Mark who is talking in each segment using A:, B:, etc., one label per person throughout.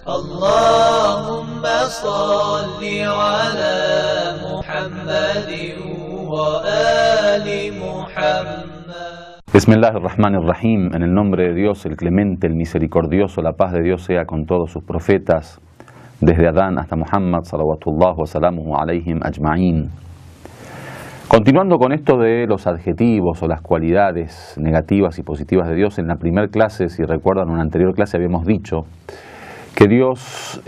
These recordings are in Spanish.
A: اللهم صل على محمد وآل محمد.
B: Bismillahirrahmanirrahim. En el nombre de Dios, el clemente, el misericordioso, la paz de Dios sea con todos sus profetas, desde Adán hasta Muhammad, salawatullah wa salamuhu alayhim ajma'in. Continuando con esto de los adjetivos o las cualidades negativas y positivas de Dios, en la primera clase, si recuerdan, en una anterior clase habíamos dicho que Dios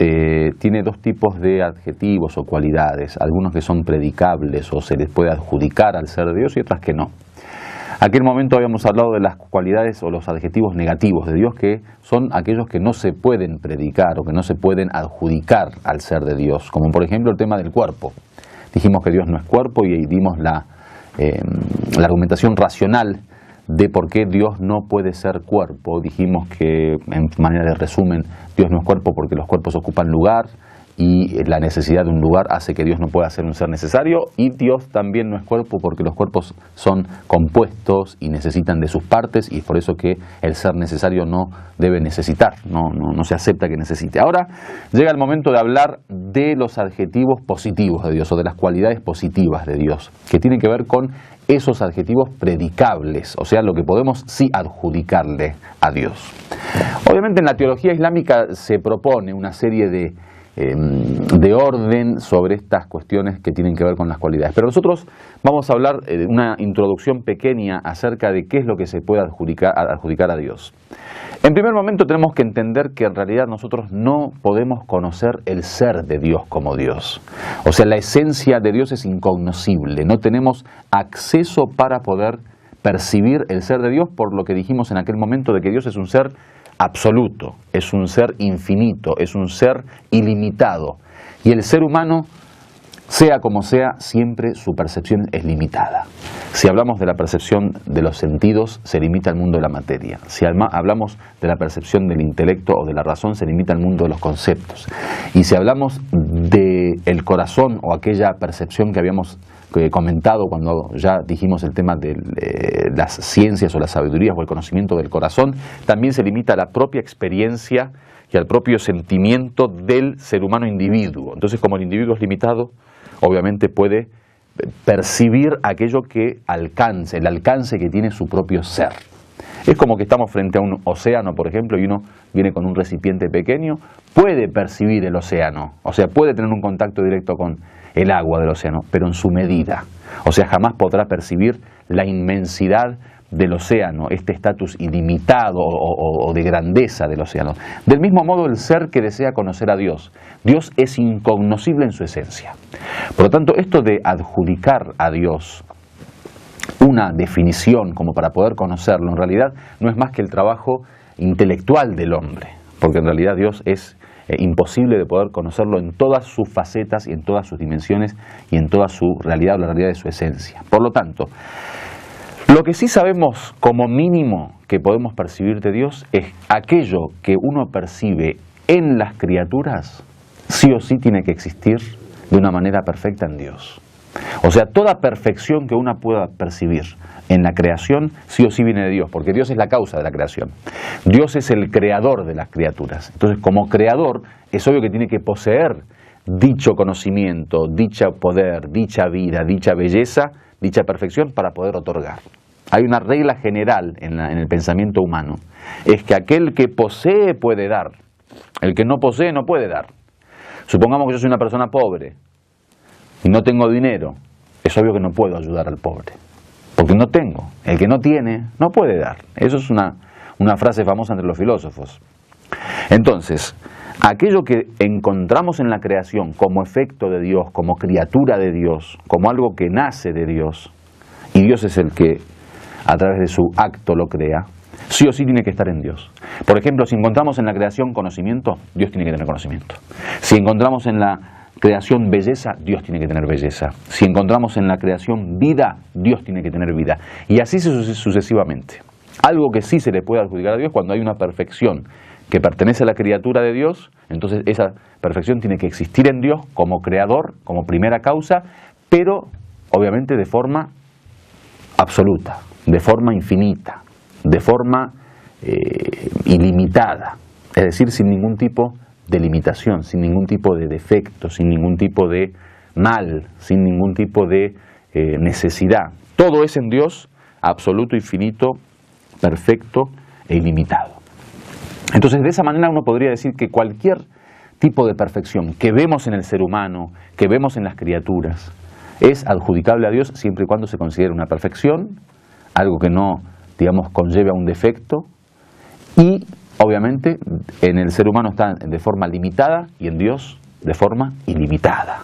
B: tiene dos tipos de adjetivos o cualidades, algunos que son predicables o se les puede adjudicar al ser de Dios y otras que no. Aquel momento habíamos hablado de las cualidades o los adjetivos negativos de Dios, que son aquellos que no se pueden predicar o que no se pueden adjudicar al ser de Dios, como por ejemplo el tema del cuerpo. Dijimos que Dios no es cuerpo y dimos la argumentación racional de por qué Dios no puede ser cuerpo. Dijimos que, en manera de resumen, Dios no es cuerpo porque los cuerpos ocupan lugar y la necesidad de un lugar hace que Dios no pueda ser un ser necesario, y Dios también no es cuerpo porque los cuerpos son compuestos y necesitan de sus partes, y es por eso que el ser necesario no debe necesitar, no se acepta que necesite. Ahora llega el momento de hablar de los adjetivos positivos de Dios o de las cualidades positivas de Dios, que tienen que ver con esos adjetivos predicables, o sea, lo que podemos sí adjudicarle a Dios. Obviamente en la teología islámica se propone una serie de orden sobre estas cuestiones que tienen que ver con las cualidades. Pero nosotros vamos a hablar de una introducción pequeña acerca de qué es lo que se puede adjudicar a Dios. En primer momento tenemos que entender que en realidad nosotros no podemos conocer el ser de Dios como Dios. O sea, la esencia de Dios es incognoscible. No tenemos acceso para poder percibir el ser de Dios, por lo que dijimos en aquel momento de que Dios es un ser absoluto, es un ser infinito, es un ser ilimitado. Y el ser humano, sea como sea, siempre su percepción es limitada. Si hablamos de la percepción de los sentidos, se limita al mundo de la materia. Si hablamos de la percepción del intelecto o de la razón, se limita al mundo de los conceptos. Y si hablamos del corazón o aquella percepción que habíamos comentado cuando ya dijimos el tema de las ciencias o las sabidurías o el conocimiento del corazón, también se limita a la propia experiencia y al propio sentimiento del ser humano individuo. Entonces, como el individuo es limitado, obviamente puede percibir aquello que alcance, el alcance que tiene su propio ser. Es como que estamos frente a un océano, por ejemplo, y uno viene con un recipiente pequeño, puede percibir el océano, o sea, puede tener un contacto directo con el agua del océano, pero en su medida. O sea, jamás podrá percibir la inmensidad del océano, este estatus ilimitado o de grandeza del océano. Del mismo modo, el ser que desea conocer a Dios, Dios es incognoscible en su esencia. Por lo tanto, esto de adjudicar a Dios una definición como para poder conocerlo, en realidad no es más que el trabajo intelectual del hombre, porque en realidad Dios es imposible de poder conocerlo en todas sus facetas y en todas sus dimensiones y en toda su realidad o la realidad de su esencia. Por lo tanto, lo que sí sabemos como mínimo que podemos percibir de Dios es aquello que uno percibe en las criaturas, sí o sí tiene que existir de una manera perfecta en Dios. O sea, toda perfección que uno pueda percibir en la creación, sí o sí viene de Dios, porque Dios es la causa de la creación. Dios es el creador de las criaturas. Entonces, como creador, es obvio que tiene que poseer dicho conocimiento, dicho poder, dicha vida, dicha belleza, dicha perfección para poder otorgar. Hay una regla general en el pensamiento humano, es que aquel que posee puede dar, el que no posee no puede dar. Supongamos que yo soy una persona pobre y no tengo dinero, es obvio que no puedo ayudar al pobre, porque no tengo. El que no tiene, no puede dar. Eso es una frase famosa entre los filósofos. Entonces, aquello que encontramos en la creación como efecto de Dios, como criatura de Dios, como algo que nace de Dios, y Dios es el que a través de su acto lo crea, sí o sí tiene que estar en Dios. Por ejemplo, si encontramos en la creación conocimiento, Dios tiene que tener conocimiento. Si encontramos en la creación belleza, Dios tiene que tener belleza. Si encontramos en la creación vida, Dios tiene que tener vida. Y así sucesivamente. Algo que sí se le puede adjudicar a Dios cuando hay una perfección que pertenece a la criatura de Dios, entonces esa perfección tiene que existir en Dios como creador, como primera causa, pero obviamente de forma absoluta, de forma infinita, de forma ilimitada, es decir, sin ningún tipo de limitación, sin ningún tipo de defecto, sin ningún tipo de mal, sin ningún tipo de necesidad. Todo es en Dios absoluto, infinito, perfecto e ilimitado. Entonces, de esa manera uno podría decir que cualquier tipo de perfección que vemos en el ser humano, que vemos en las criaturas, es adjudicable a Dios siempre y cuando se considere una perfección, algo que no, digamos, conlleve a un defecto, y obviamente en el ser humano está de forma limitada y en Dios de forma ilimitada.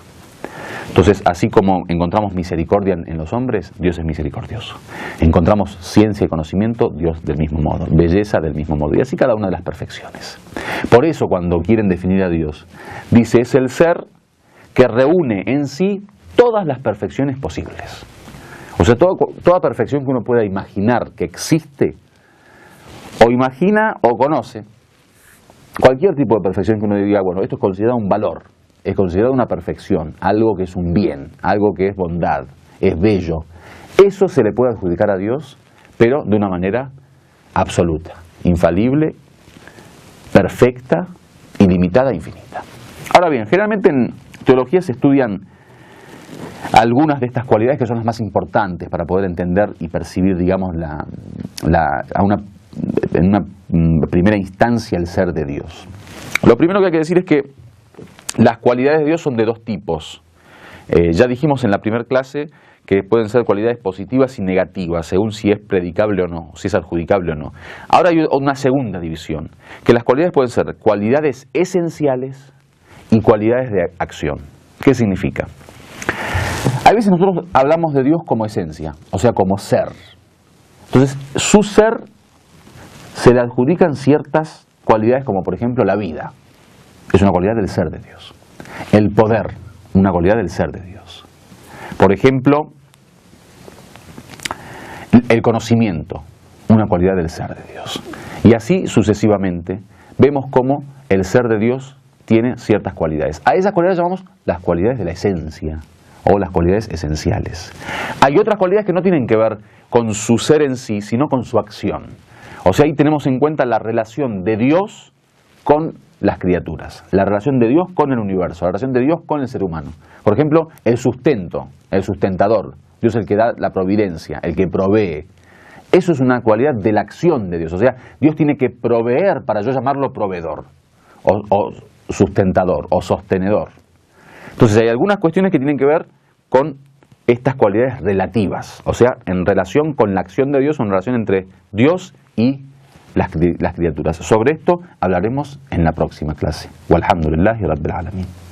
B: Entonces, así como encontramos misericordia en los hombres, Dios es misericordioso. Encontramos ciencia y conocimiento, Dios del mismo modo, belleza del mismo modo, y así cada una de las perfecciones. Por eso, cuando quieren definir a Dios, dice, es el ser que reúne en sí todas las perfecciones posibles. O sea, toda perfección que uno pueda imaginar que existe, o imagina o conoce, cualquier tipo de perfección que uno diga, bueno, esto es considerado un valor, es considerado una perfección, algo que es un bien, algo que es bondad, es bello. Eso se le puede adjudicar a Dios, pero de una manera absoluta, infalible, perfecta, ilimitada e infinita. Ahora bien, generalmente en teología se estudian algunas de estas cualidades que son las más importantes para poder entender y percibir, digamos, en una primera instancia el ser de Dios. Lo primero que hay que decir es que las cualidades de Dios son de dos tipos. Ya dijimos en la primera clase que pueden ser cualidades positivas y negativas, según si es predicable o no, si es adjudicable o no. Ahora hay una segunda división, que las cualidades pueden ser cualidades esenciales y cualidades de acción. ¿Qué significa? A veces nosotros hablamos de Dios como esencia, o sea, como ser. Entonces, su ser se le adjudican ciertas cualidades como, por ejemplo, la vida. Es una cualidad del ser de Dios. El poder, una cualidad del ser de Dios. Por ejemplo, el conocimiento, una cualidad del ser de Dios. Y así sucesivamente vemos cómo el ser de Dios tiene ciertas cualidades. A esas cualidades llamamos las cualidades de la esencia o las cualidades esenciales. Hay otras cualidades que no tienen que ver con su ser en sí, sino con su acción. O sea, ahí tenemos en cuenta la relación de Dios con las criaturas, la relación de Dios con el universo, la relación de Dios con el ser humano. Por ejemplo, el sustento, el sustentador. Dios es el que da la providencia, el que provee. Eso es una cualidad de la acción de Dios. O sea, Dios tiene que proveer para yo llamarlo proveedor, o sustentador, o sostenedor. Entonces hay algunas cuestiones que tienen que ver con estas cualidades relativas, o sea, en relación con la acción de Dios o en relación entre Dios y las criaturas. Sobre esto hablaremos en la próxima clase. Walhamdulillahi Rabbil Alamin.